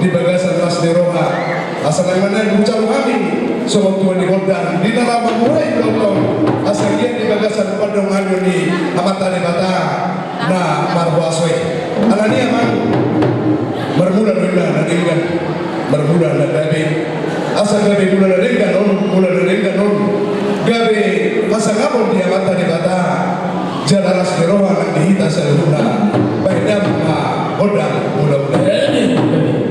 di bagasan tas di roha asal mana bucang kami sobat tuan di kodang di dalam mulai belum asal dia di bagasan padang anu ni amata di bata na marwaswe alani aman bermula na gabe asal gabe mula dengan non gabe masa ngapon dia amata di bata jalaras di roha nak dihita seluruhna baiknya kodang mudah-mudahan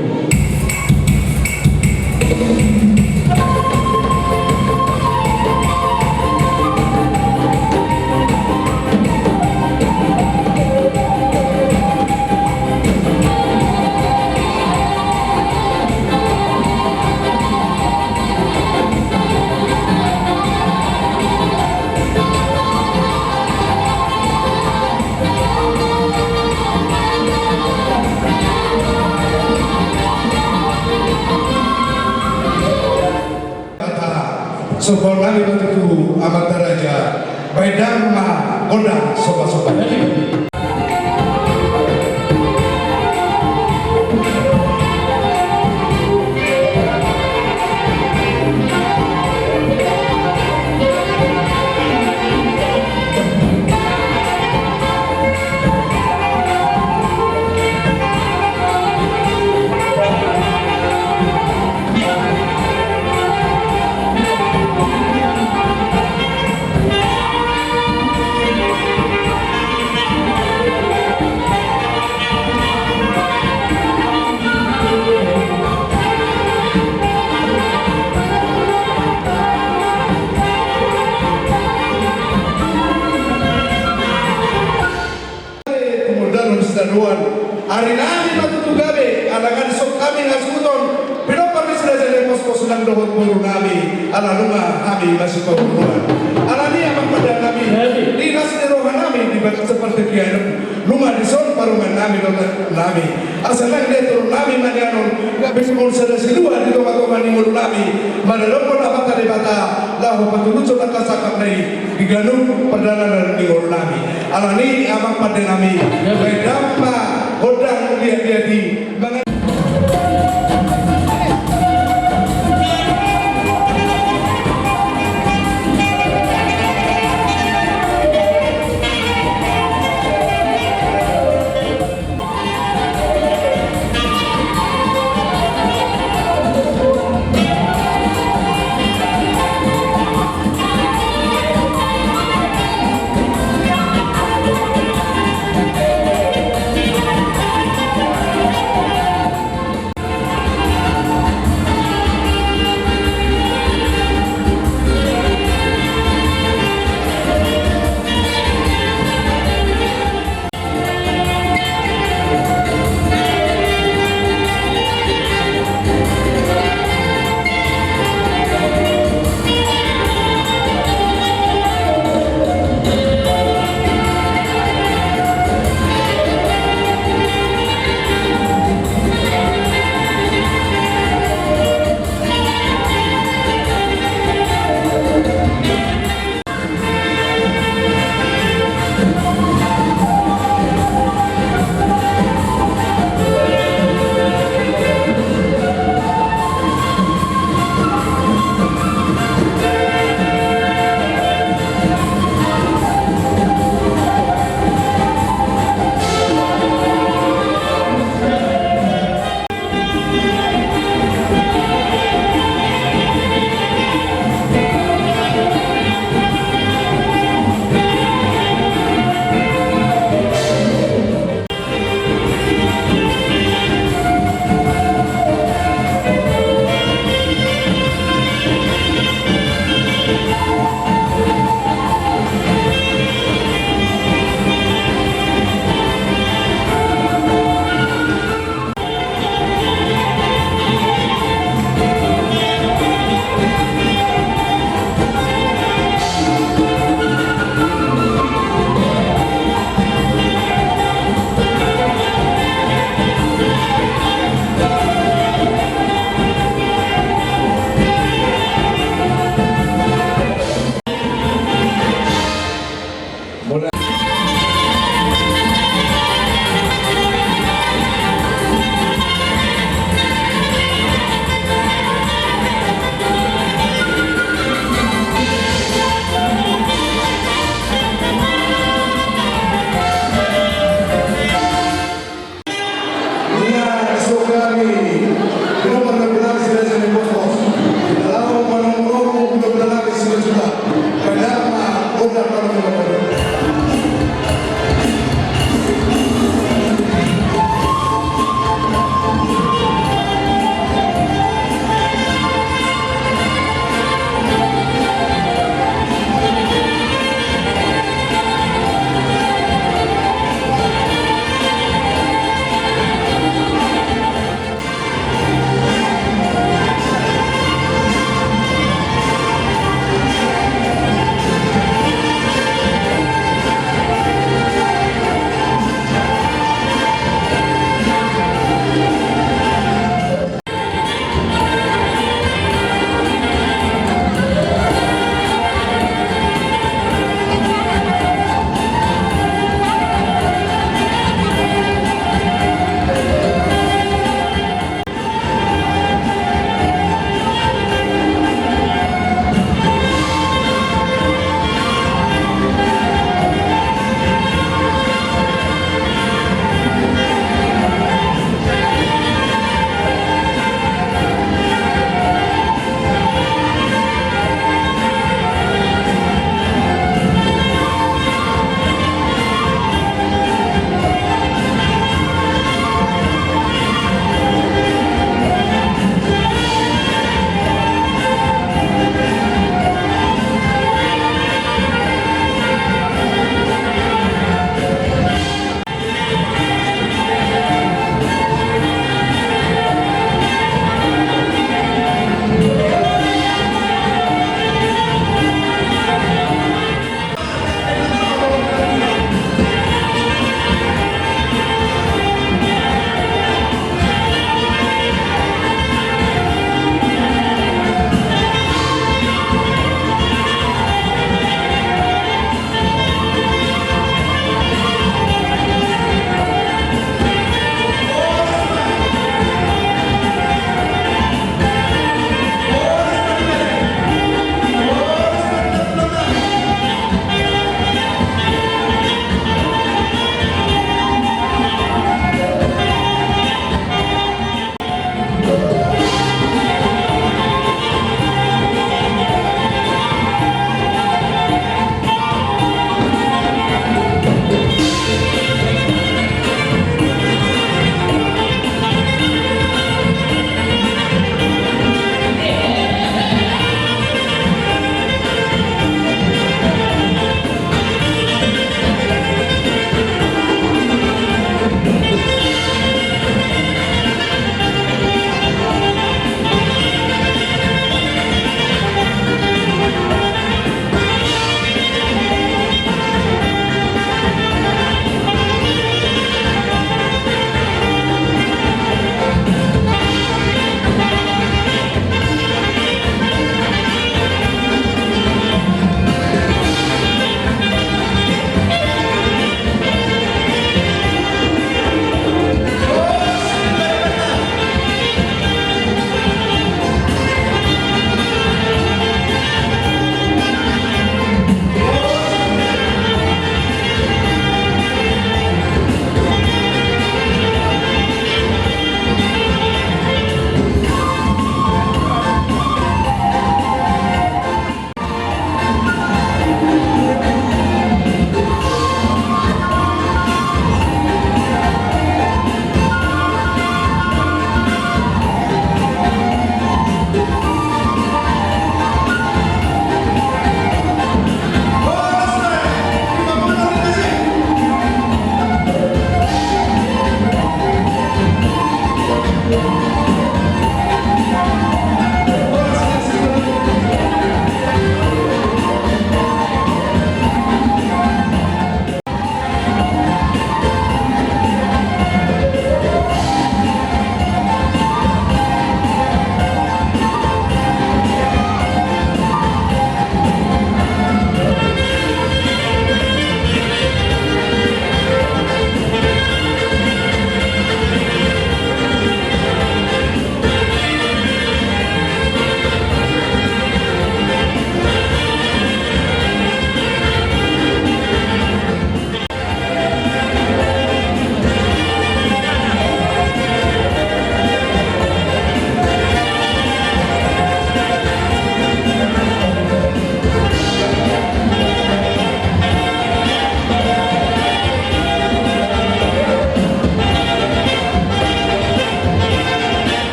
Sekolah itu amat daraja baidang ma kodang sobat-sobat saduan. Hari nami matutugabe, alangan sok kami ngasuton. Pero kami sudah jadi posko sedang dohot buru nami, ala rumah kami masih pembunuhan. Alani amang pada nami, dinas di rohan nami dibaca seperti kian. Rumah di son parungan nami dokter nami. Asalan dia turun nami manianon, nggak bisa mau sada silua di rumah rumah nimul nami. Mana lopon apa tadi bata, lahu patulun sudah kasakap nai, diganung perdana dari nimul nami. Alani amang pada nami, bedampa hodang dia di.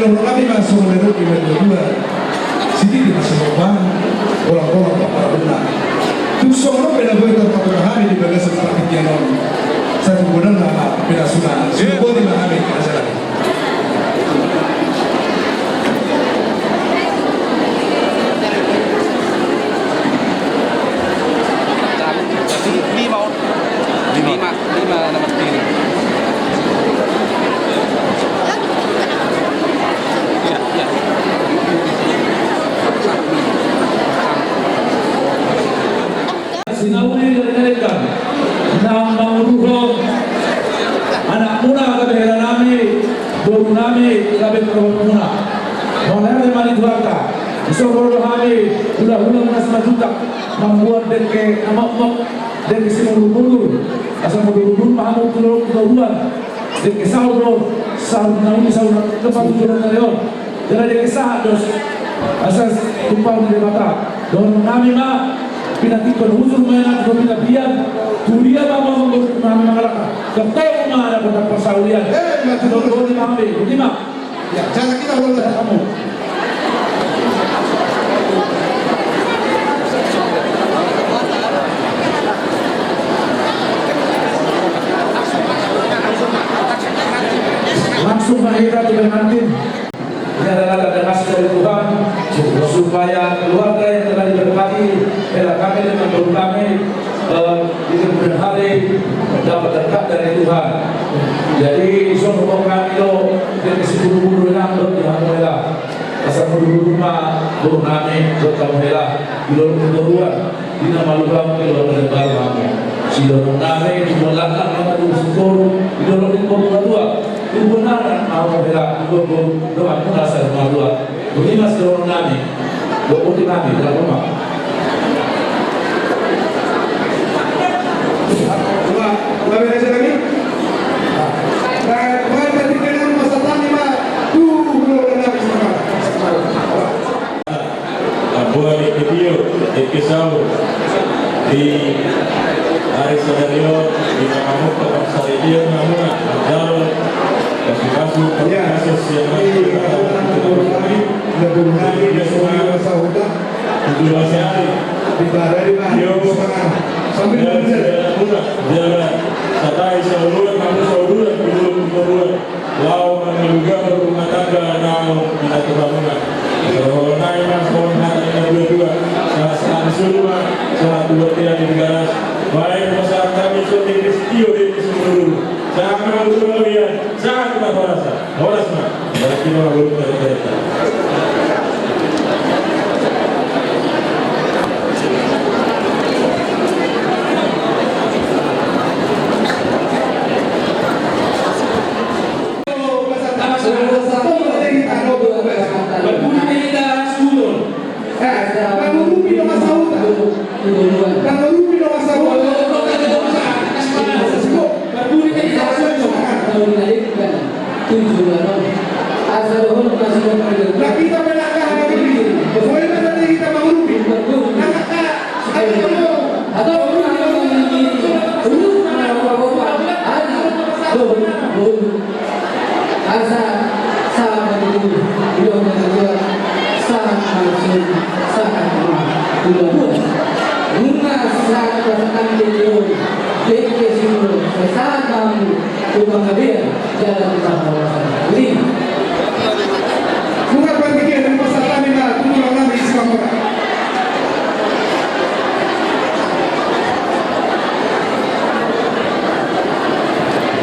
orang kami masuk menuju kedua sini masuk orang-orang para benar. Tu semua bela bela terpahami di bagasan seperti kianon. Saya kemudian nama bela sunnah. Semua dimahami masalah. lima nama pilih. Sinauli dari mereka, nama Uruhom, anak muna kabehera nami, guru nami kabeh perempuan. Mohon dari mari duaka, isogoro kami ulah-ulah mas majutak, membuat deke amak-amak deke simulur-mulur, asal mulur-mulur mahamuk tulur-tuluran, deke saudro, nauni saudro tempat tujuan narion, jadi deke sahados, asal tumpah dari mata, don nami ma pinatipon huzur mana ko pinabiyan kuliah mama mengalaka ketemu mana pada persaulian dulu di mami lima ya jangan kita ulang kamu langsung mengakhiri dengan tim ini adalah tanda kasih dari Tuhan supaya keluarga yang telah diberkati oleh kami dengan guru kami di kemudian hari dapat dekat dari Tuhan. Jadi semua kami lo dari sepuluh yang berdiamulah asal rumah guru kami berkamulah di luar kedua di nama lubang di luar lebar kami si dorong kami di belakang yang ada syukur di luar kedua kebenaran mau bela doa merasa malu begini mas dorong kami doa kami dalam rumah Udah beres lagi? Nah, kemarin tadi kena masa tani mah belum lagi buat video episode di hari Saturday di Kamu Kota Saturday namanya Jalo kasih kasus yang lebih lagi di semua sahuda di hari di badai sambil jalan satai saudara kamu saudara kedua lau mengeluga rumah tangga nau minat bangunan kalau naik mas kalau naik dua saat semua saat dua tidak di negara baik masyarakat kami sudah di studio di seluruh sangat luar sangat kita horas mah dari kita belum kita Nah kita melangkah lagi. Bagaimana tadi kita mau rupi? Bukan bagian dari peserta lima tujuan nabi Islam.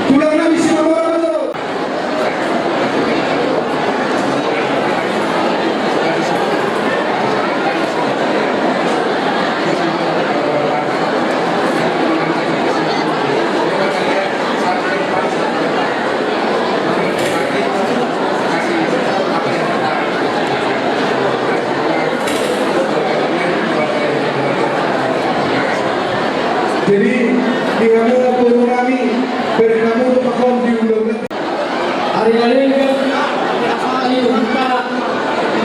Tulang nabi Islam orang itu. Jadi di kamu turun kami dari kamu untuk makom di ulang hari-hari kan hari lupa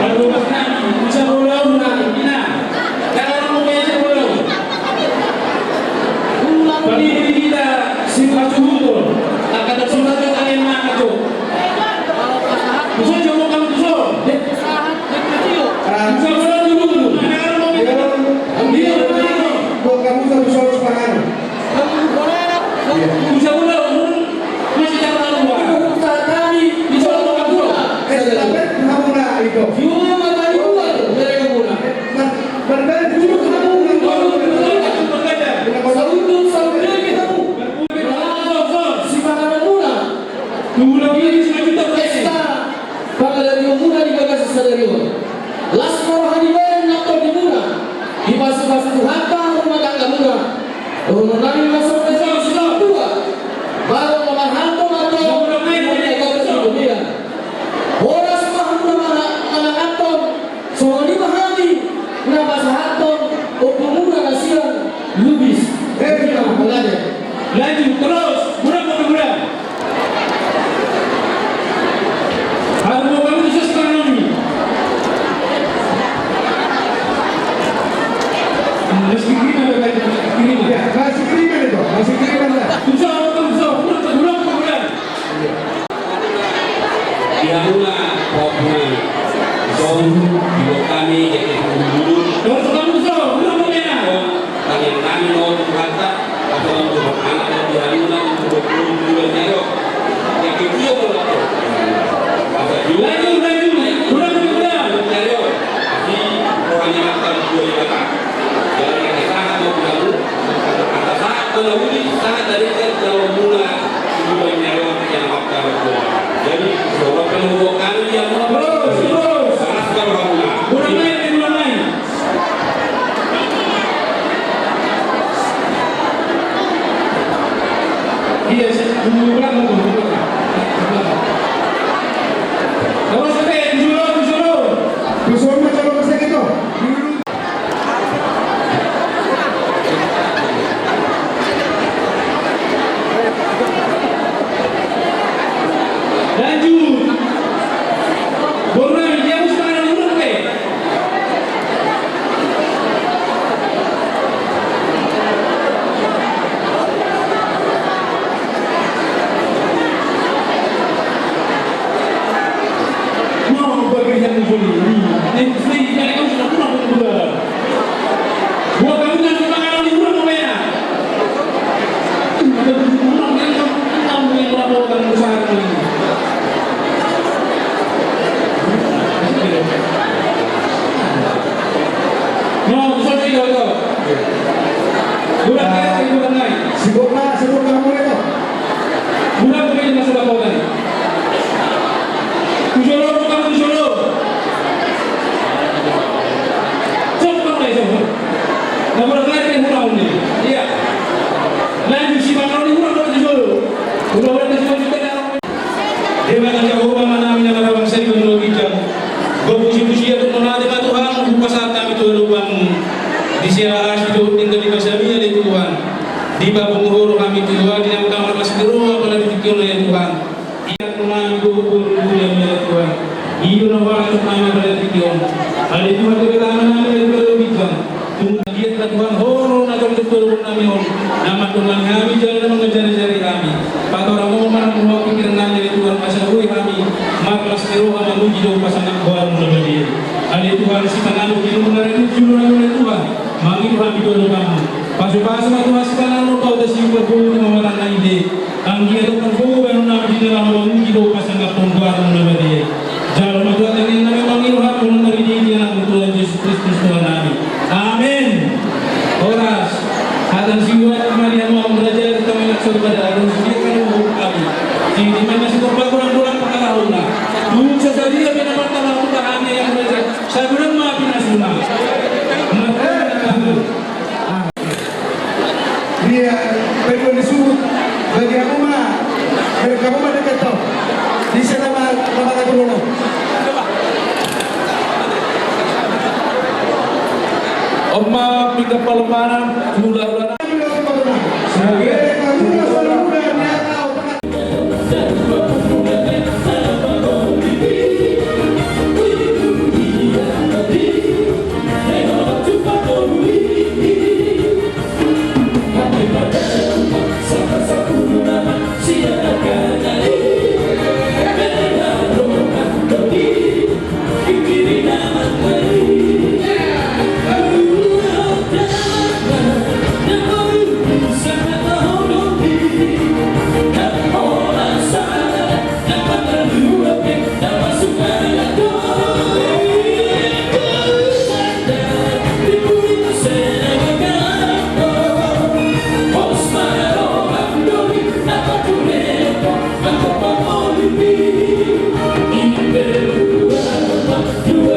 baru makan bisa pulang ina kalau mau bisa pulang bagi diri kita sifat juhud akan tersurat ke kalian mana tuh bisa coba kamu sadarion. Laskar hadirin atau dimuna di basuh-basuh hata rumah tangga muna. Rumah nami masuk ke dalam dua. Baru makan hantu atau menjaga dunia. Horas mahal mana atom. Soal lima hari nabas hatom opumuna kasihan lubis. Kita belajar. Lanjut terus, mudah. Harus mau khusus ekonomi. Masih kiriman. Ya, masih kiriman itu, masih kiriman lah. Mudah. Diamuna Popuna Zon Ibu kami jadi dulu kalian kami mau berkata atau untuk anak dan diamuna untuk dulu nyerok yang kecil berlaku apa juga Mudah. nyerok di rohanya makan dua kata jadi yang sangat mau berlaku kata saat menawuri sangat dari kalau mula dua nyerok yang makan dua jadi kalau penuh kami yang Terus. sangat berlaku Mudah main. Iya, belakang. Terus disuruh. Disuruh macam apa sih itu? Lanjut. Bornai dia harus makan dulu ke. Mau bagi yang boleh. Ini free kan kau sudah pulang berdua. Gua kamu jangan makan di rumah kau ya. Pulang kan kamu yang laporkan usaha ini. No, sorry kau. Bukan naik. Sibuk kamu itu. Bukan begini masalah kau tadi. Tujuh Cepat naik semua. Nomor lain yang pulang ni. Iya. Lanjut si mana ni pulang dari Solo. Pulang dari Solo kita dah. Dewa kan jauh mana namanya kata bangsa di Indonesia. Berpuji-puji atau menadi Tuhan buka saat kami Tuhan lupamu. Di siaran itu tinggal di Masyami ada Tuhan. Di bawah penghuru kami Tuhan di dalam kamar masjid apalagi dikir oleh Tuhan. Ia kemana kubur yang milik Tuhan. Ia nawar kemana pada dikir. Ada Tuhan kebetulan ada Tuhan bilang. Dia telah Tuhan horo nak betul kami on. Nama Tuhan kami jangan mengejar-jari kami. Pada orang mau mana mau pikiran kami dari Tuhan masa hui kami. Maka seru kami menuju jauh pasangan baru lebih. Ada Tuhan si tangan itu mengenai juluran Tuhan. Mangi Tuhan itu kamu. Pasu-pasu Tuhan si tangan kau tersiup berbunuh memarah naide. Anggia itu berbunuh baru nabi di dalam menuju jauh pasangan baru lebih. Jalan Tuhan yang memang Tuhan mengenai dia nama Tuhan Yesus Kristus Tuhan kami. Amin. Horas. Akan siwa kemarin mau belajar kita mengaksur pada harus disediakan untuk kami. Di mana sudah kurang pengalaman. Dulu sesadia bina pertama hanya yang belajar. Saya belum maafin asuna. Dia perlu disuruh bagi aku mah. Biar kamu mah dekat tau. Di sana mah aku dulu. Oma pika palemanan mula-mula. Sama Yeah.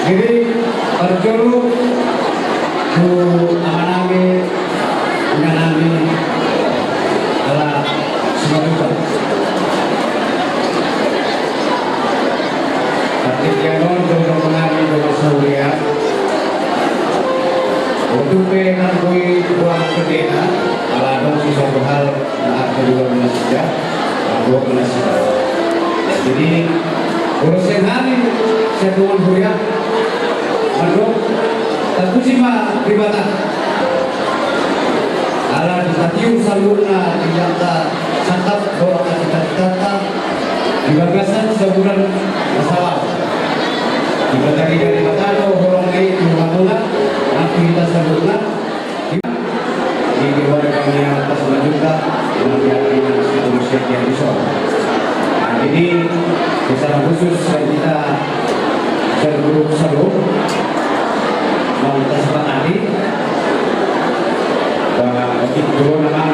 Jadi perjuru ku amanami menanami adalah semoga ketika non jodoh mengalami jodoh saulia untuk menangkui buah kedena ala dong sisa hal nak kedua menasihkan dua menasihkan. Jadi urusan hari saya tuan kuliah Aduh, tentu sih mah pribadi. Ala ditatih salurna dijata santap doa cita-cita di bagasan sebulan masalah. Jika tadi dari Matano horong naik ke Matona, aktivitas salurna di keluarga kami yang atas juga nanti akan satu musik yang bisa. Nah, jadi secara khusus kita seluruh salur mau kita sepakati bahwa begitu nama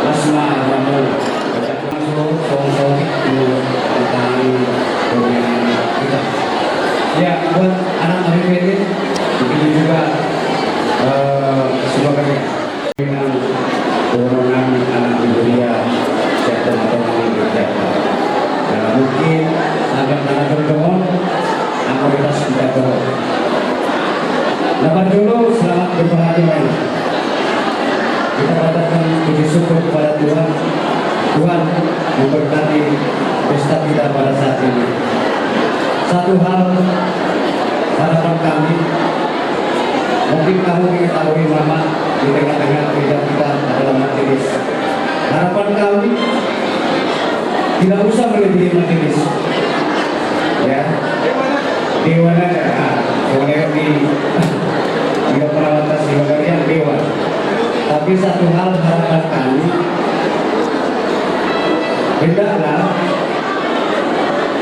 asma kamu masuk song-song itu tentang dunia kita. Ya buat anak ABPD begitu juga sebagai dengan dorongan anak dunia sektor atau kerja. Nah mungkin anak-anak berdoa aktivitas kita terus. Dapat dulu selamat berbahagia. Kita katakan puji syukur kepada Tuhan. Tuhan memberkati pesta kita pada saat ini. Satu hal harapan kami, mungkin kamu mengetahui mama di tengah-tengah gereja kita adalah majelis. Harapan kami tidak usah melebihi majelis. Ya, di mana boleh di tidak perawatan silakan dewan. Tapi satu hal harapan kami, hendaklah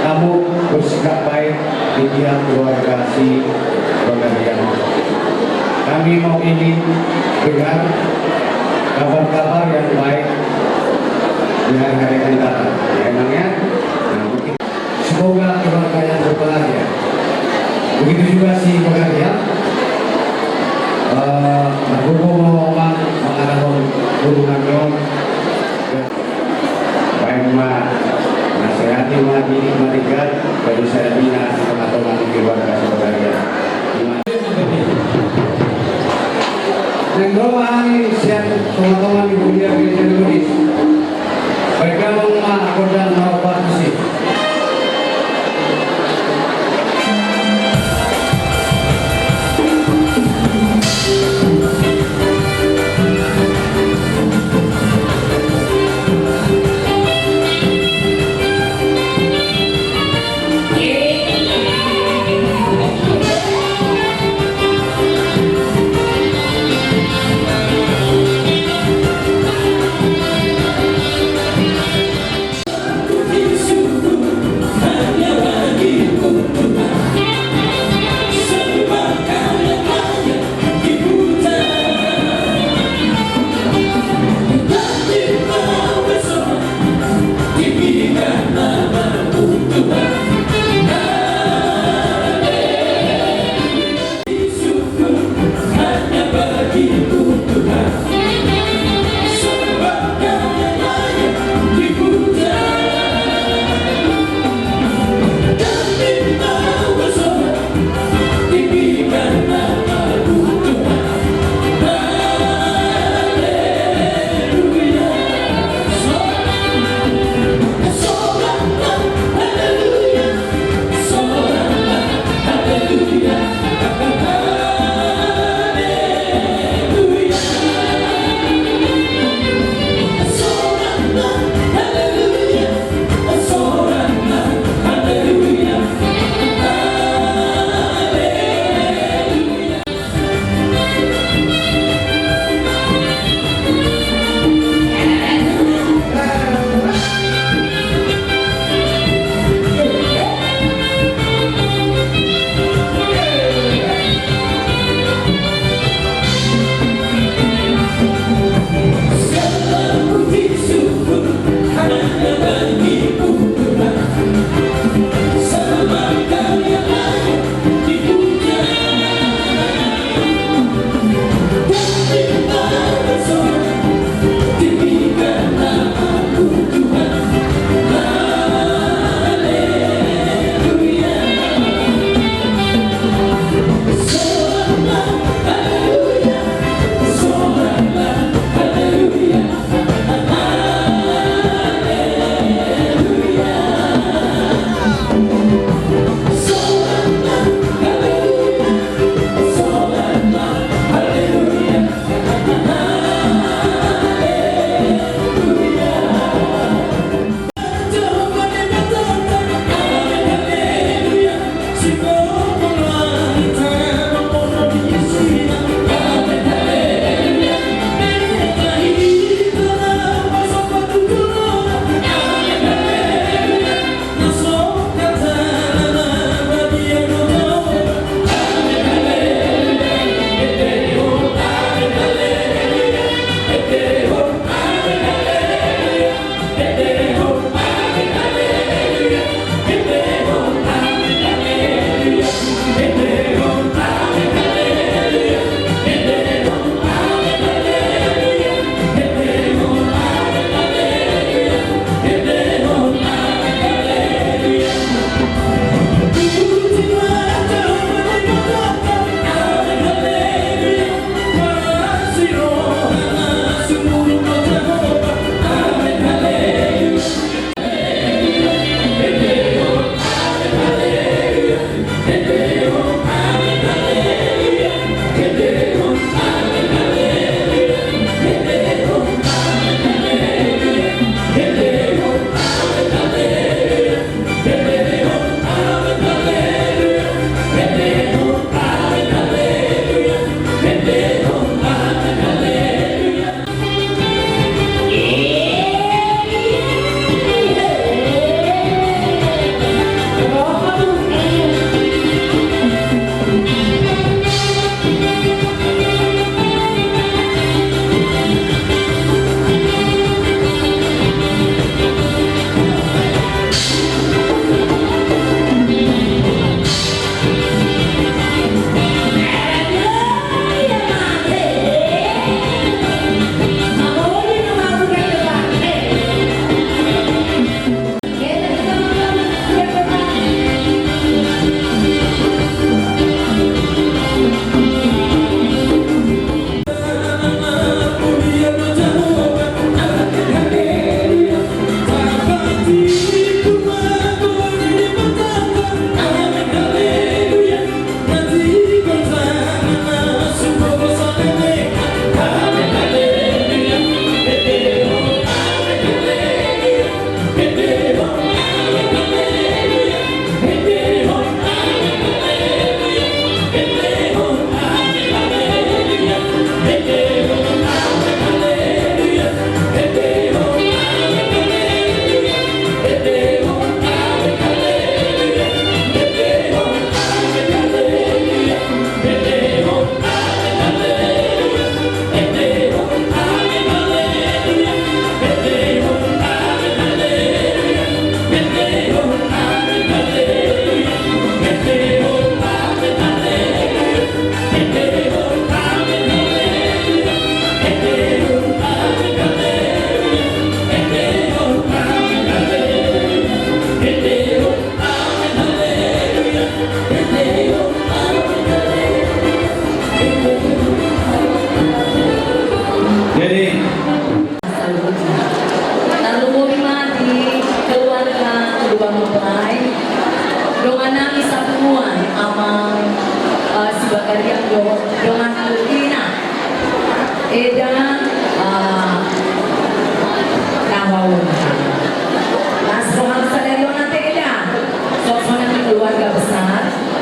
kamu bersikap baik di pihak keluarga si Bagarian. Kami mau ini dengar kabar-kabar yang baik di hari-hari yang datang. Emangnya, nah, mungkin semoga keluarga yang berbahagia. Begitu juga si Bagarian. Berhubung mengarahkan hubungan dong, baik mah nasihati mah ini matikan dari saya bina teman-teman keluarga saudara. Yang ini siap teman-teman di dunia gereja Indonesia. Baik kamu mah aku dan mau partisip.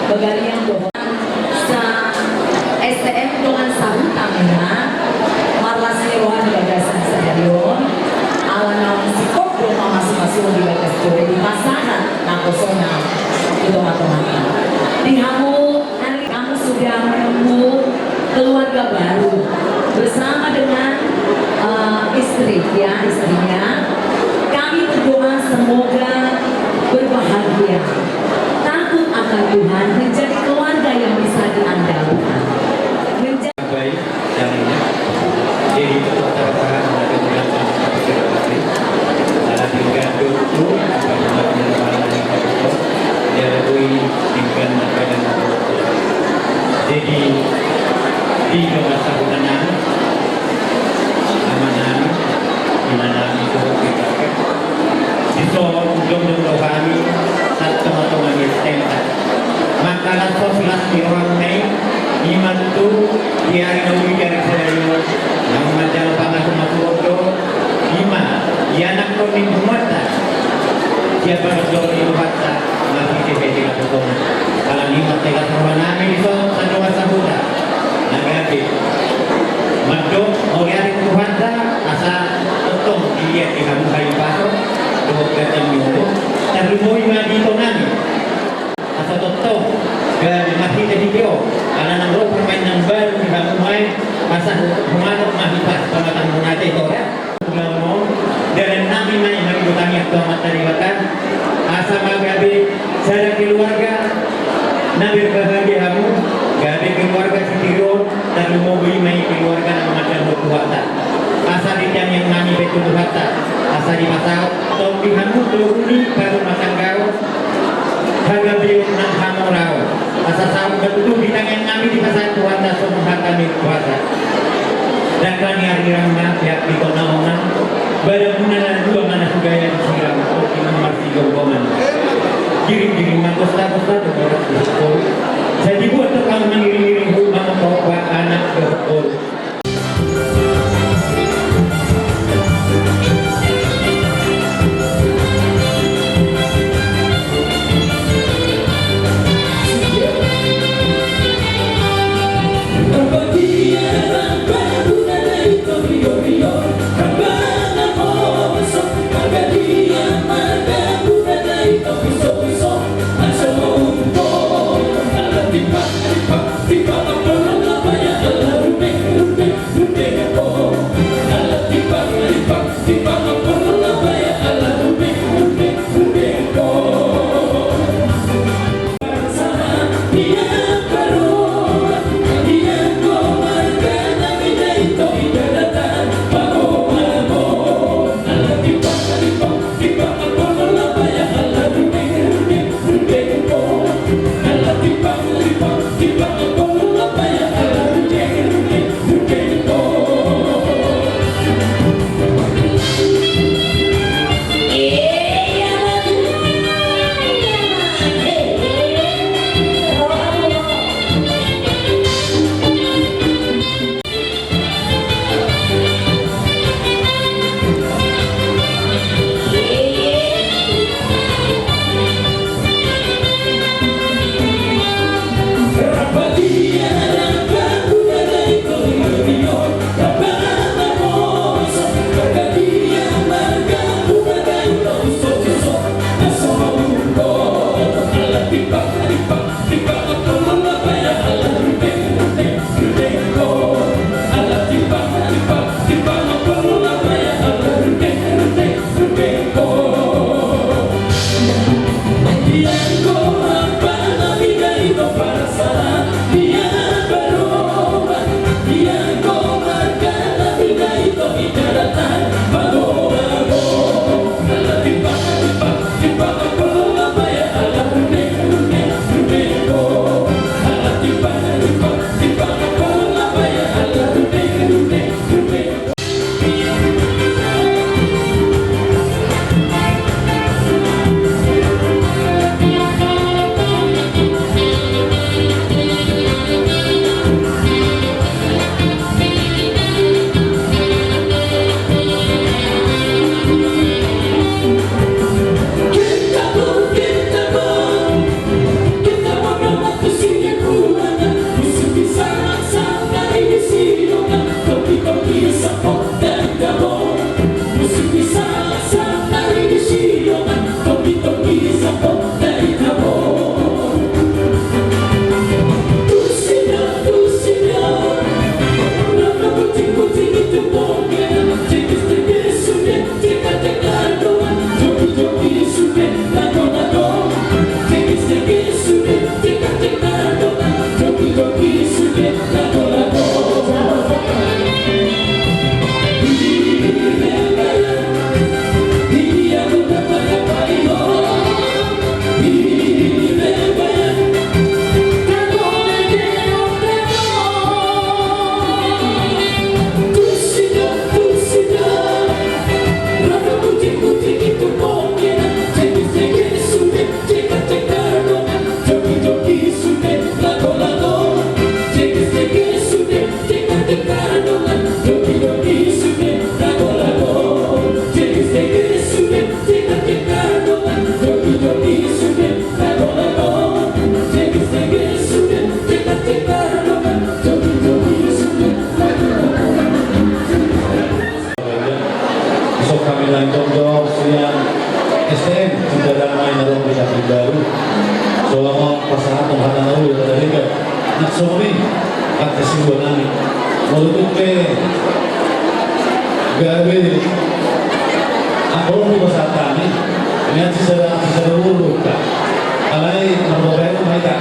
Bagarian doon sa STM dengan samutang na marlas niruan gagasan sa dayon awan ng sikop yung mga masuk-masuk di gagas ko di pasangan na kusona ito mata-mata di kamu sudah menemu keluarga baru bersama dengan istrinya kami berdoa semoga berbahagia takut akan Tuhan menjadi keluarga yang bisa diandalkan baik yang jadi ketua-ketua dari pengajian dalam digantung itu diadui dengan badan jadi di masa hutannya amanan di mana itu kita di soal ujung dan rohani saat teman-teman yang alas sosial di orang Mei iman itu di hari nawi dari Serayu yang macam pangas masuk iman anak kau ni mata siapa yang itu mata masih dipedi atau kalau ni mata kalau nami itu satu masa muda nabi madu orang itu mata asal tentang dia di kamu kayu pasok dua kata minggu tapi mau iman itu nami asal tentang dan masih jadi dia karena nampak permainan baru di kamu main masa mengaduk masih pas pematan mengaji itu ya dan nabi main hari bertanya ke mata dibatan asal magabi saya keluarga nabi bahagia kamu gabi keluarga sendirian dan mau beli main keluarga nama macam berkuasa asal ditanya yang nami betul berkata asal di masa topi kamu turuni baru makan kau harga beliau enam kamu rau asal sama betul di tangan nami di masa kuasa semua kami kuasa dan kami hari ramah pihak di konaongan badamunan dua mana budaya disiram kopi nomor 3 goman giring-giring makosta-kosta dengan bersyukur jadi buat tukang mengiring-iring rumah membawa anak bersyukur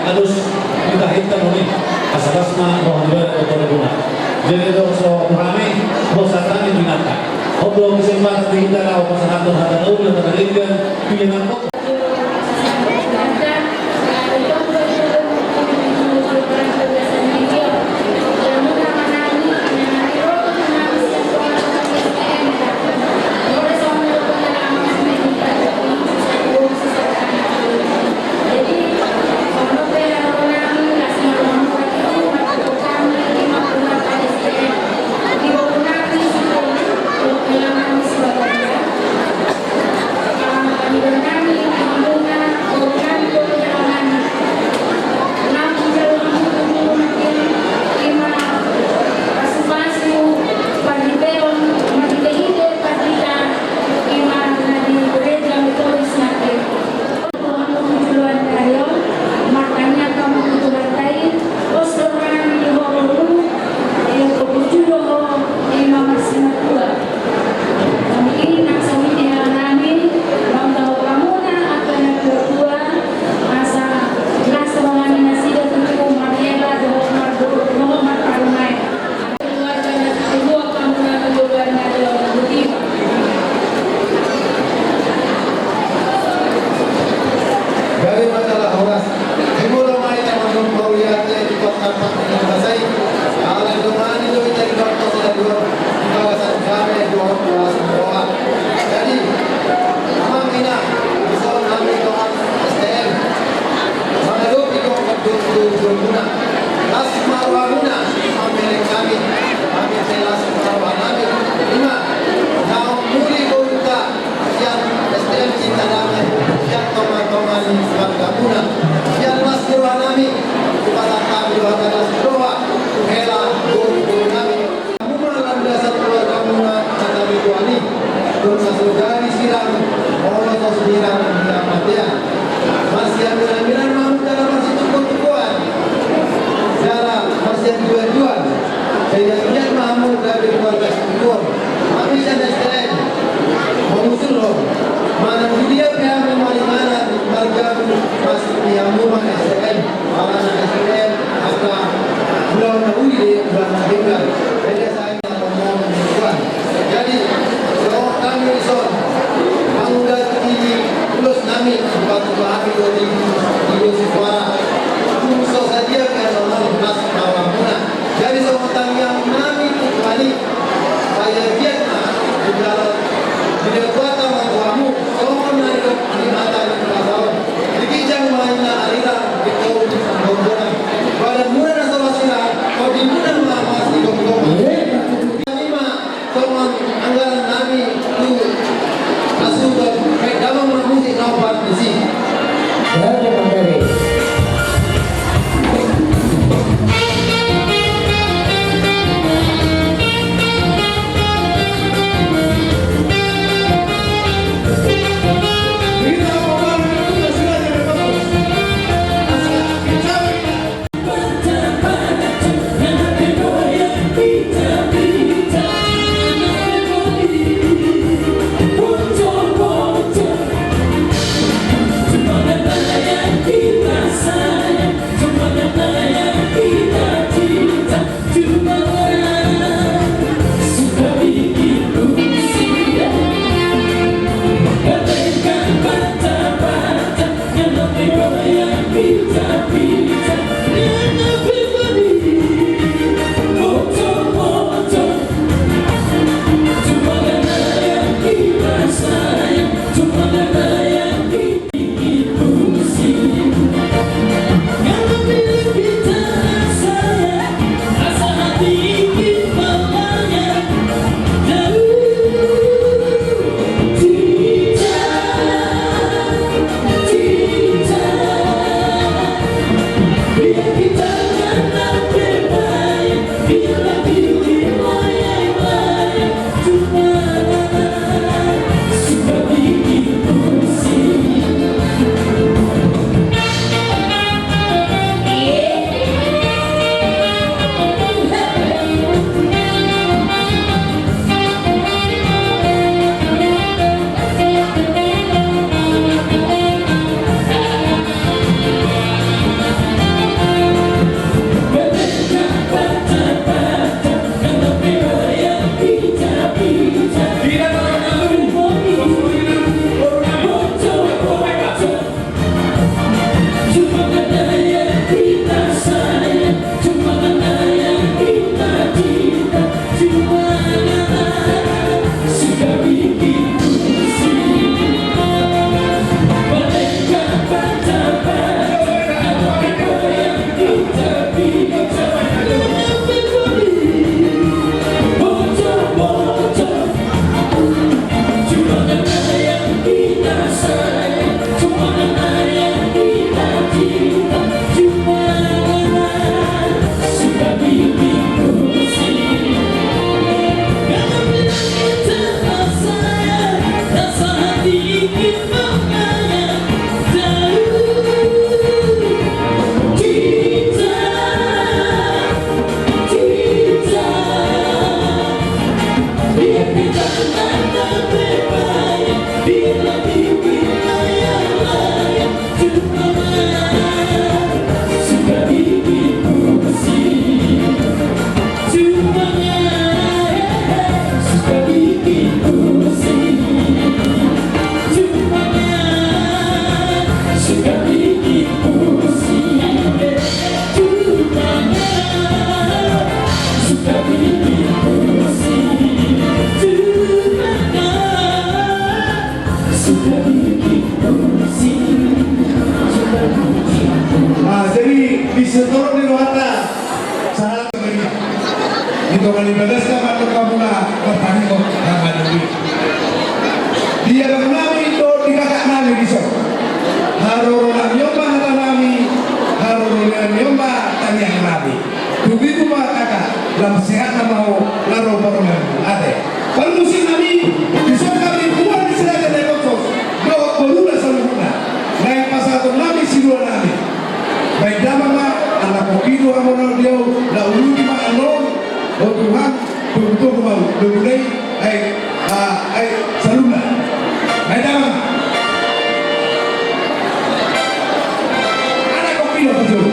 harus kita hitam ini asal-asal rohaniwan atau guna. Jadi dosa rame, dosa kami diingatkan. Obrol kesempatan kita lah, pasangan hati ulah terlibat pilihan kok. seluruh di Rohata salah mereka itu kali belasnya atau kamu nak bertani kok nggak ada dia bang nami itu di kakak nami di sana haroro nami yomba hata nami haroro nami yomba tani yang nami tubi rumah kakak dalam sehat nama laro barongan ada permusim nami bisa kami buat di sana dari kotos doa berula sempurna naik pasal tu nami sidua nami baik damai anak kokido amonal dia la ulu di mana non oh Tuhan betul mau berbunyi saluna baik damai anak kokido betul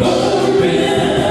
Aku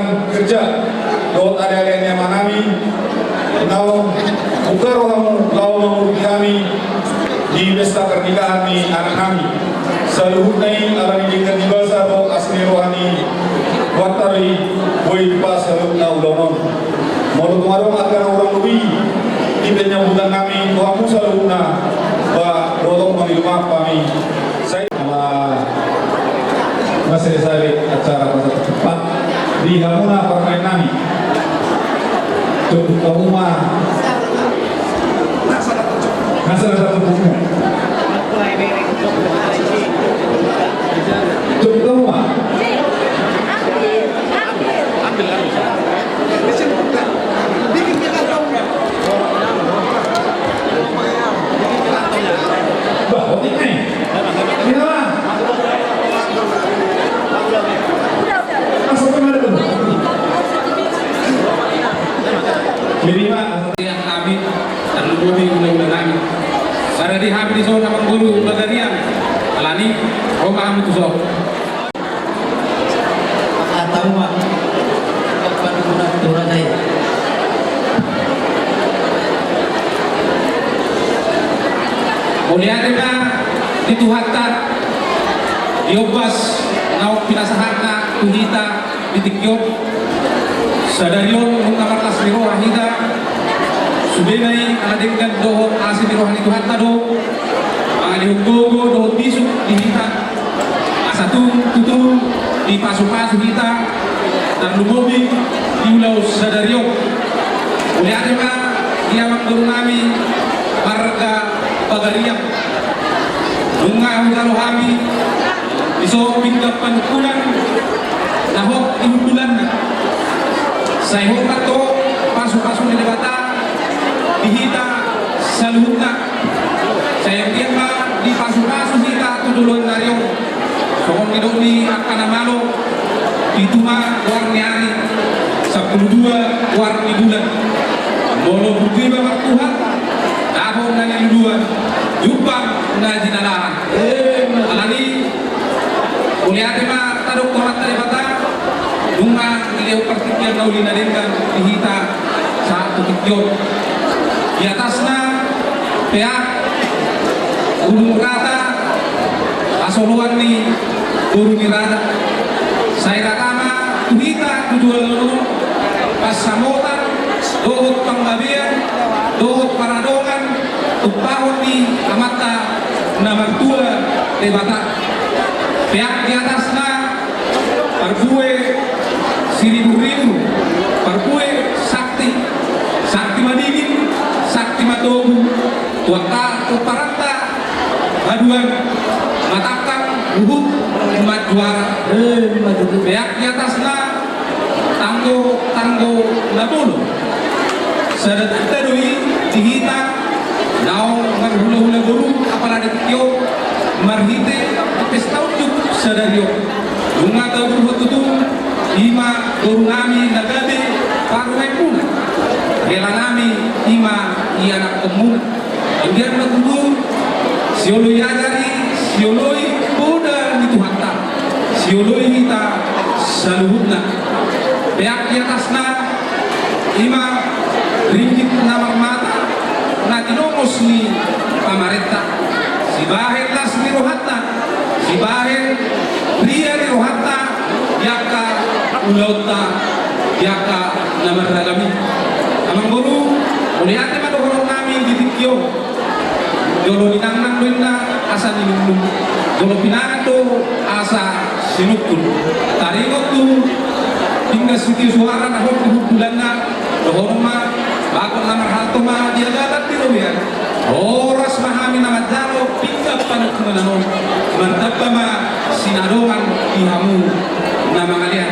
hubungan kerja dot ada-adanya manami nau ukarohamu lau menguruti kami di pesta pernikahan ni anak kami seluhutnai alami dengan dibasa do asli rohani watari boy pas seluhna ulonon modu marong akan orang lebih di penyambutan kami Tuhanmu seluhna ba dolong mengilmah kami saya masih saya acara masa cepat di Hamuna permain nami cukup rumah nasa satu buku cukup rumah yang kami terlebih undang-undang kami. Pada di habis so nama guru bagarian alani rumah kami tu so. Tahu mak apa guna turun saya. Mulia kita dituhatat diobas nauk pinasaharna tuhita ditikyot sadarion mengamar tasmiro rahida subenai aladengkan dohot asin rohani Tuhan tado mengalih gogo dohot bisu dihita asatu tutu di pasu-pasu kita dan lumobi di ulau sadarion mulia kita dia mengguru kami warga Bagarian bunga hutaro kami iso pinggap panukulan nahok ihudulan saya hokat to pasu-pasu di debata dihita saluhutna saya tiamba di pasu-pasu hita tudulun naryo sokong nidok ni akan amalo dituma warni ani 12 warni bulan bolo bukti bapak Tuhan tahun nani luduan jumpa na jinalahan alani kuliah tema tadok tomat tadi bata bunga ilio pertikyan nauli nadengkan dihita satu tikyot di atasnya pihak gunung rata asoluan ni guru nirada saya kakama tuhita tujuan lulu pas samotan dohut panggabian dohut paradongan upahun ni amata nomor 2 debata pihak di atasnya parkue siribu-ribu parkue sakti madingin sakti matobu tuata uparanta baduan matakang uhud umat juara pihak di atasnya tanggo nabulu sadat tadui dihita nau marhula-hula guru apalagi tikyo marhite pesta ujuk sadario bunga tau tutu ima guru nami nagabe parwai puna rela nami ima ianak komuna indian guru sioloi agari sioloi boda itu hatta sioloi hita saluhutna pihak di atasna ima ringgit namar mata natinomos ni pamarenta si bahir las ni rohatna si bahir pria ni rohatna yaka ulauta yaka namar ragami amang guru uliate madohorong kami di tikyo jolo ninang doina asa ninung jolo pinangan do asa sinukun taringot tu hingga suti suara nahok bulanna dohorma bakon namar halto ma dia gatat di robian oras mahami nama jalo pingga panuk menanon mantap ma sinadoan ihamu nama kalian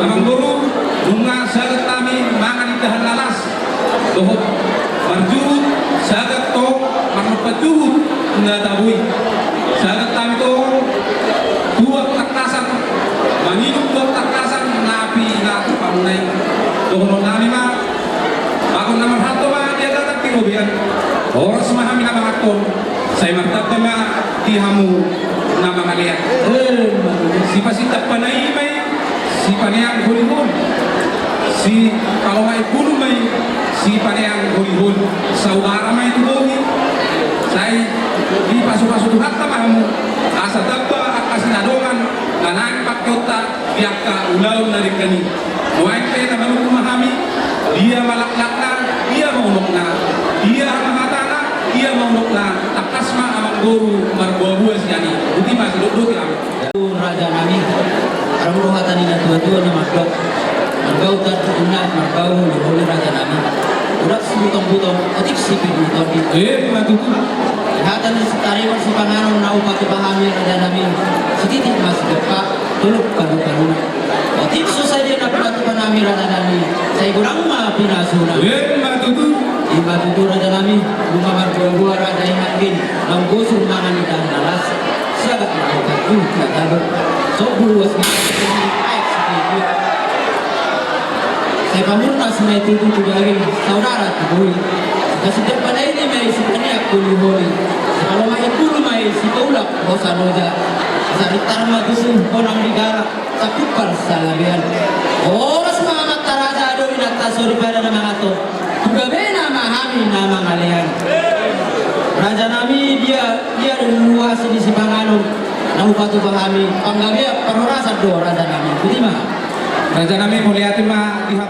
amang guru bunga sagat kami mangan dahan lalas dohot marjuhut sagat to marpajuhut ngatabui sagat kami to dua takasan manginum dua takasan napi ngatu pamunai dohon kami ma bakon namar halto ma dia gatat di robian oras mahami nama hakon saya martaba ma ihamu nama kalian si pasita panay may si paneang hulihun, si kalau mai bulu mai si paneang hulihun, saudara mai tu bohi, saya di pasu-pasu hatta mahamu, asa dabba asinadongan, nanan pakota biaka ulau dari kani, nuai pe nama lu memahami, dia malak-lakna, dia mau nokna, dia mahatana, dia mau nokna, takasma amak guru marbuah-buah siani, uti masih duduk ya. Raja nami Rabu hatani na tua-tua na makdok Margau tertunat margau oleh raja nami urat si butong-butong otik si butong Matutu hatan setari si panganon na upati pahami raja nami setitik mas depak tuluk kanu-kanu otik susah dia na patu panami raja nami saya kurang ma pinasuna Matutu Matutu raja nami bunga margau raja imakin nanggusul mangan ikan nalas siagat melakukan tabur sok luas saya pamurna semua itu dari saudara tubuh kasih depan ini mai sebenarnya aku liholi kalau mai dulu mai si taulak bosan roja sari tarma dusun orang negara sakupar salabian orang semangat taraja do inata sori pada nama ato juga bena mahami nama ngalian raja nami dia luas di Sipanganun nahu patu pahami panggabia perorasa do raja nami kutima Raja nami muliati ma ihap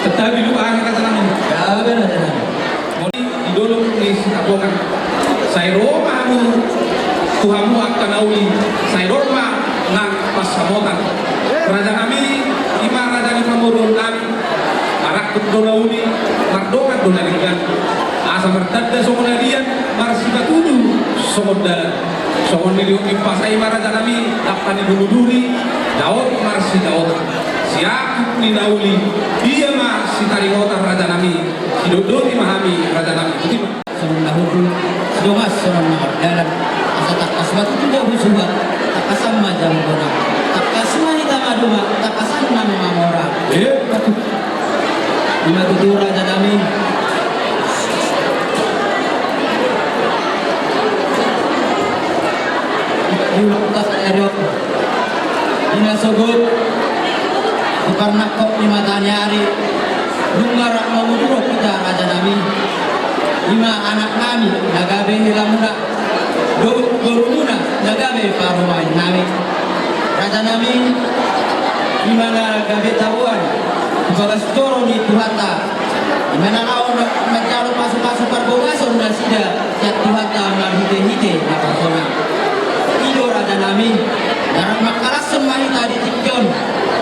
tetapi lu ahli raja nami ya benar raja nami moni idolok ni sinabokan saya roma mu tuhamu akan auli saya roma nang pasamotan raja nami ima raja nami pamurun nami arak donauli mardokan donalikan asa martadda somonadian marsiba tudu somoda somon niliu impasai maraja nami dapat dibuduri daot marsi daot siap ni nauli dia marsi tarikota raja nami hiduduri mahami raja nami betul somon nahudu sedomas somon dalam asa tak asmat tidak busuha tak asam majam bona tak asma hitama duma tak asam nama mamora Lima tujuh raja nami Yulukas eriok Ina sogot Bukan kok lima tanyari Dungarak mamudurok kita raja nami Lima anak nami Nagabe hilamuna Gorumuna Nagabe parumain nami Raja nami Lima nagabe tabuan Bagas toro ni Tuhata dimana kau mencari pasu-pasu perbogasan dan sida jat Tuhata marhite-hite na persona ido raja nami darang makalas semahita di tikyon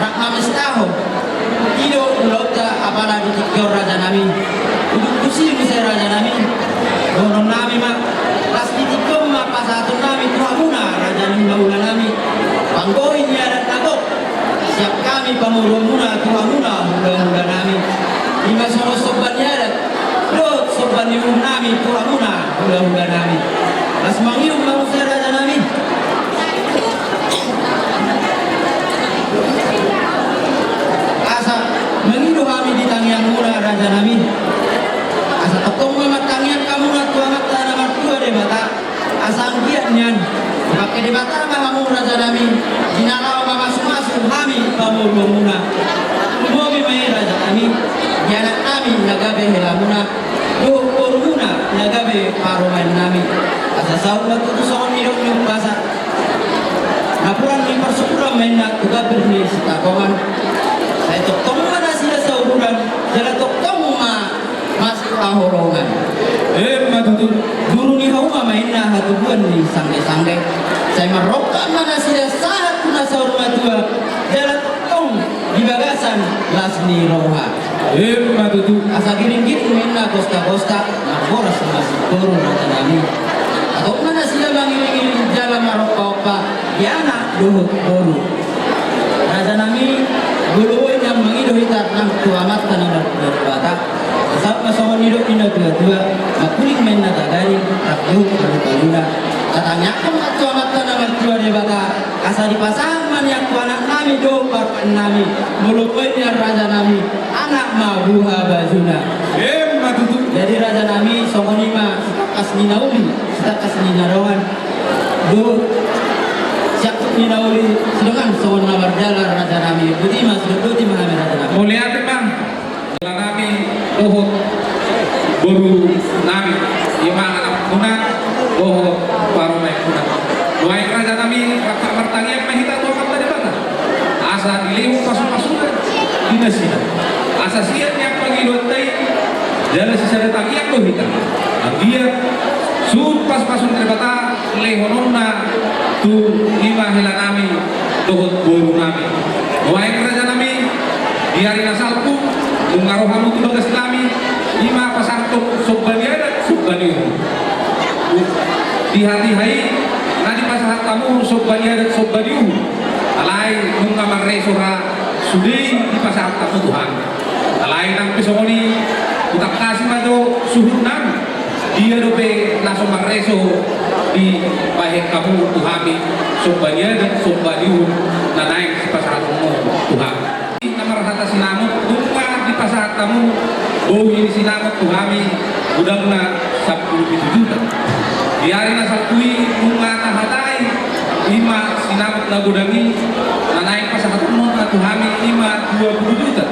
rak mamestaho ido ulota apala di tikyon raja nami uduk kusi bisa raja nami dorong nami mak pas di tikyon mak pasatun nami tuhamuna raja nami maula nami panggoin ya dan nagok siap kami pamurumuna tuhamuna mula-mula nami lima sono sobannya ada do soban ium nami tuhamuna mula-mula nami las mangium manusia raja nami asa mengidu kami di tangian muna raja nami asa ketong mamat tangian kamu na tuamat tanah martua de mata asa angkiannya pakai di mata kamu raja nami dinalaw mamasuk-masuk kami pamurumuna mobi mai raja kami anak kami nagabe helamuna urumuna nagabe parumain nami asa saula tu soon mirong yung basa napuran ni persyukuran main nak juga berni sitakongan saya toktong mana sila sa ururan jala toktong masuk ahorongan matutu guru ni hauma main na hatubuan ni sangge-sangge saya merokan mana sila saat kuna sa rumah tua jala toktong di bagasan lasni roha matutu asa giring-giring main na kosta-kosta maboras masih turun raja nami atau mana sila mangiring-iring jalan maropa-opa di anak duhut boru raja nami guluin yang mengidohitar nang tuamat tanah berbata saat masawan hidup indah dua-dua makuling main na tagaring rakduh baru-baruna katanya kan tuamat tanah berdua di bata asa dipasang maniak anak nami do parpan nami mulukoin yang raja nami anak mabuha bajuna matutu jadi raja nami songonima setakas ninauli setakas ninarohan do ninauli silakan sawana berjalan raja nami buti mas buti mahami raja nami Mulia timang nami dohot boru nami imang anak kuna dohot paru mai kuna doai raja nami kakak martangiak mahita to kata di bata asa dilimu pasuk-pasukan dinasina asa siat yang pangilontai jala sisa tangiak to hita dia sud pas-pasun dari bata lehononna tu lima hela nami dohot boru nami doai raja nami di hari nasalku mengaruh kamu tu bagas nami lima pasartok sobbaniadat sobbaniu di hati hai nadi pasahat kamu sobbaniadat sobbaniu alai mengamar resora sudi di pasahat kamu Tuhan alai nang pesoni utak kasih mato suhut nami dia dope langsung mareso di bahe kamu Tuhami sobbaniadat sobbaniu nanaik si pasahat kamu Tuhan namar hata sinamot dumpa di pasahat kamu oh ini sinamot Tuhami udangna 10 juta di hari nasakui bunga nahatai 5 sinamot na gudangi nanaik pasahat kamu Tuhami 20 juta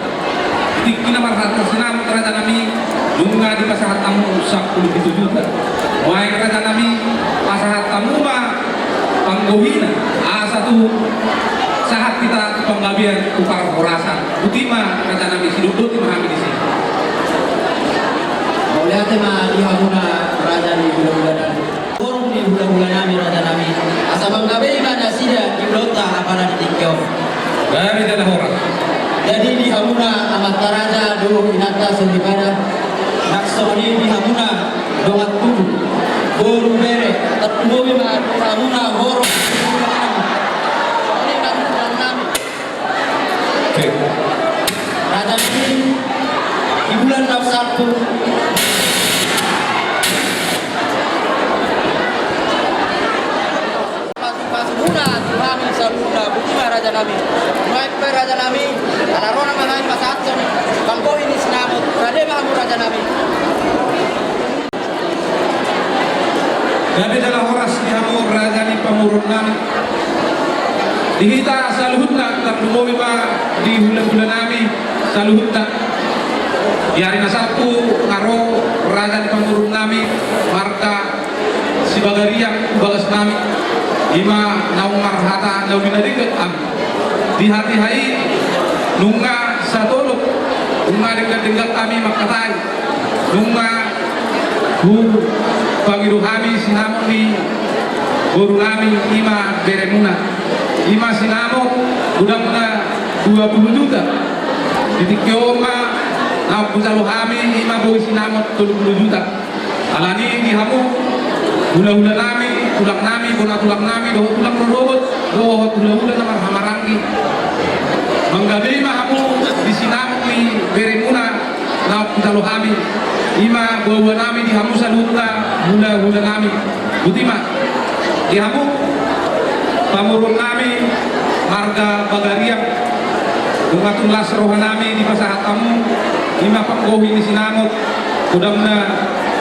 tinggi namar hata sinamot raja nami bunga di pasahat kamu 10 juta wahai raja nami pasahat kamu panggohina satu saat kita penggabian ukar horasan utima kata Nabi Sidudut memahami di sini. Oleh tema dihamuna raja di bulan-bulan forum di bulan-bulan nami raja nami asabang gabe mana sida di blota apa di tikyo Gabi dalam orang. jadi dihamuna amat raja do inata sendibada naksoni dihamuna dongat tubuh boru bere tertubuh hamuna horong raja ini di bulan 61 pas bulan kami saluna bukan raja nami naik ke raja nami ala rona manai pasatson bangko ini sinamot rade mahamu raja nami Gabi dalam horas dihamur raja ni pamurun nami dihita saluhutna terdumomi pa di bulan-bulan nami saluhutna di hari nasalku karo raja di pamurun nami marka si bagariak bagas nami ima naung marhata naung binadigat am di hati hai nunga satolok nunga dekat-dekat kami makatai nunga hu pangiru kami sinamon di guru kami ima beremuna ima sinamon udang na 20 juta titik yoma na pusalo kami ima boy sinamon 30 juta alani di hamu hula-hula nami tulak nami bola tulak nami doh tulak robot doh hula-hula namar hamarangi manggabe ma hamu di sinamon di beremuna na pusalo kami ima bawa nami di hamu salutna hula-hula nami butima di hamu pamurun nami harga bagariak umatun lasroh nami di pasahat kamu lima panggohi di sinamot udamna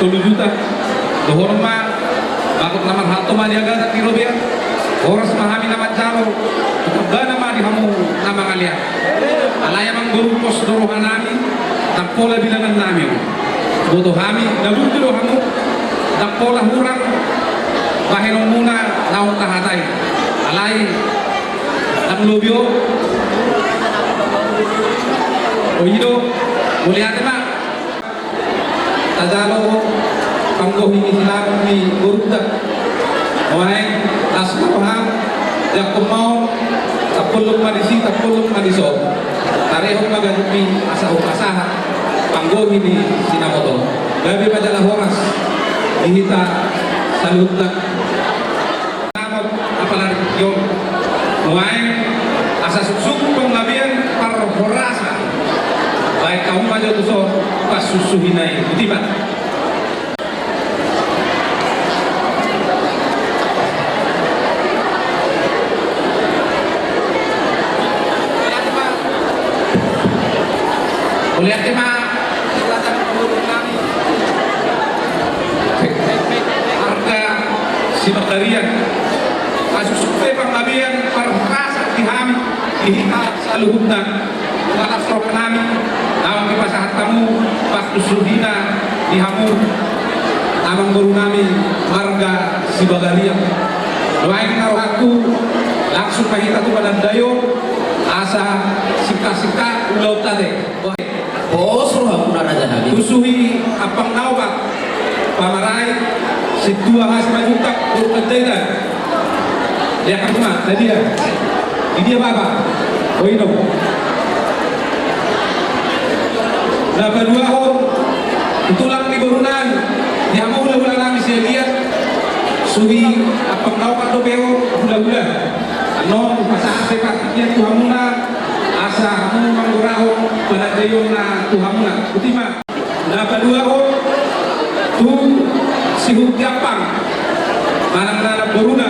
3 juta dohorma bakut naman halto ma diaga sa kirobia oras mahami naman jaro tukabana ma di hamu nama ngalia alaya mang berupos dorohan nami takpola bilangan nami boto kami nabudro hamu takpola hurang bahenon muna naong kahatay alay ang lubyo o hido muli ate ma tajalo panggohi silang ni Gurda ohay asmaha yakumao tapulong madisi tapulong madiso tarehong maganpi asaha panggohi ni Sinamoto gabi padala horas dihita salutna namot apalagi yung ohay asa suksuk penggabian par horasa baik kamu maju tuh pas susuhinai tiba lihat tema selatan pemurung kami harga si bagarian kasus supe panggabian ihita sa luhutna anak propenami awang kipasahat kamu pas usuhina dihamu amang baru nami marga si Bagaliang doain karohatu langsung pahita tu pada dayo asa sika-sika ulau tade Oh, suruh aku raja nabi. usuhi apang nawak pamarai situa hasma juta urpentaidan ya kakuma tadi ya ini dia bapa oh ini nah kedua tulang di barunan dia mau ulah-ulah nami saya lihat suhi apang nawak do beo ulah-ulah ano masa ate kakinya tuhamuna asa kamu mangguraho pada dayona tuhamuna utima nah kedua tu sihuk gampang manang-manang baruna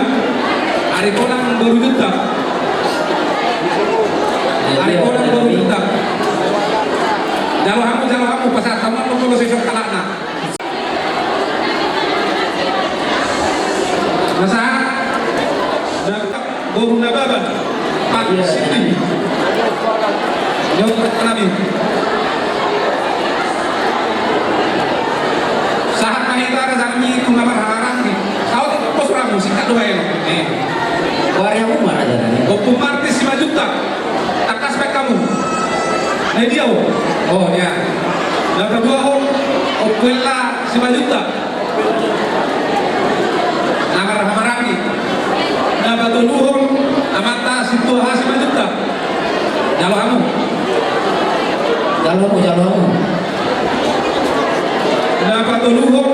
hari konang baru juta hari konang baru juta jalo hamu pasal kamu kalau sesok kalakna masa baru nababan pak sini jauh nabi saat manitara kami tungamar harang ni kau tu pos orang musik tak doa ni Waria aku raja nabi. Hukum artis 5 juta atas spek kamu nah dia oh ya yang kedua okuela 5 juta namar hamarani nah batuluhum amata situha 5 juta jalo kamu Jalo. nah batuluhum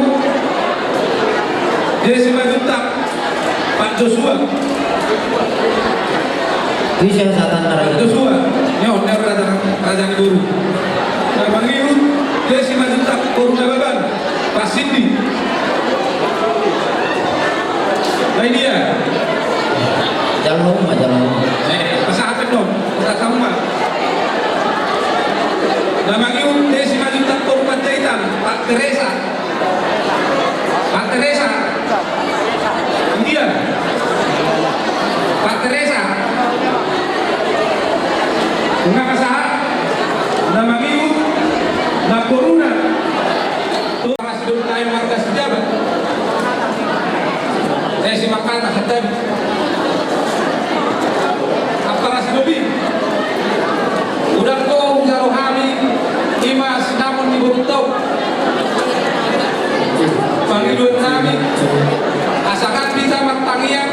dia 5 juta Pak Joshua Bisa satan raja. Joshua nyon raja guru nah bangiru dia 5 juta baru nababan Pak Cindy nah ini dia Jalo. masa apa dong masa kamu mah nah bangiru dia 5 juta baru Panjaitan Pak Teresa dia Pak Teresa enggak masalah nama minggu nah corona tuh masih dulu naik warga sejabat saya simak kata khatam apa masih lebih udah kau jauh kami imas namun dibutuh panggilan kami asalkan kita martangian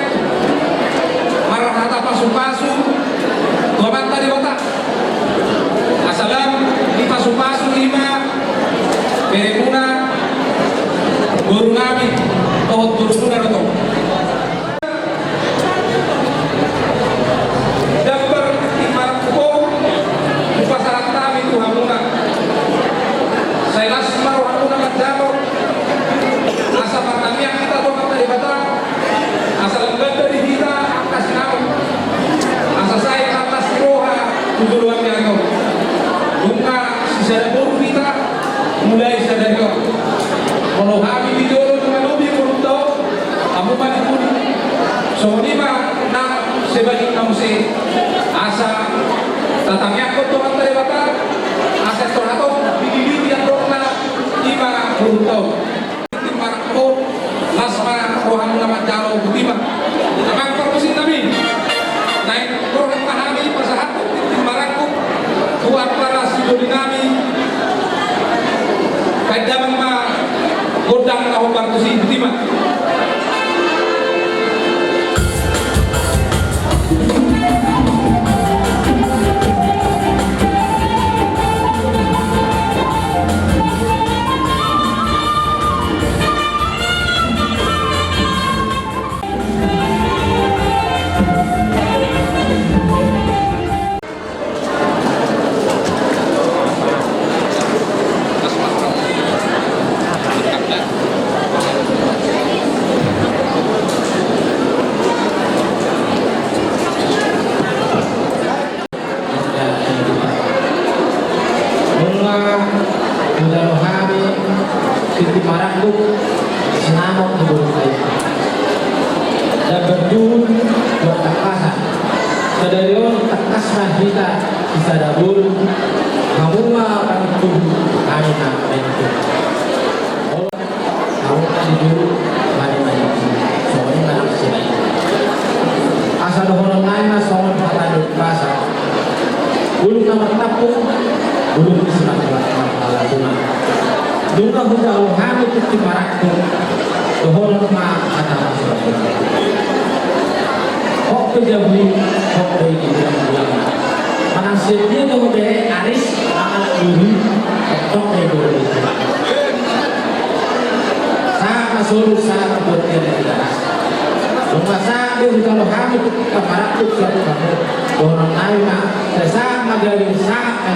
marahata pasu-pasu dua mata di otak asalam di pasu-pasu 5 beremuna guru nabi tohut guru itu dapat ibarat hukum di pasaran kami itu hamuna saya lasmar hamuna menjauh asa pertanian kita tuh kata di batang asal lembat dari kita kasih naon asa saya atas roha tujuan yang kau bunga sisa baru kita mulai sadar kau kalau kami video cuma lebih belum tahu kamu pada pun so ini mah nak sebagai kamu sih asa datangnya kau tuh kata di batang asa terhato di yang dorna lima belum tahu lasma rohan nama jalo butima amang permusin kami naik rohan pahami pasahat timbaranku kuat para sidoni kami kadang ma godang tahu partusi butima Leon tekas mahita bisa dabur hamuma itu kami nak itu kamu tidur mari soalnya anak sini asal orang lain soal patah pasar belum nama tapung belum bisa masalah cuma dunia hujan hamil itu timarakku dohon ma kata masalah kok kejauhi kok dari bilang manasibnya tuh dari aris anak dulu kok dari dulu sama suruh sama buat dia tidak rumah saya kalau hamil ke barat tuh satu kamu orang lain mah sama dari sangat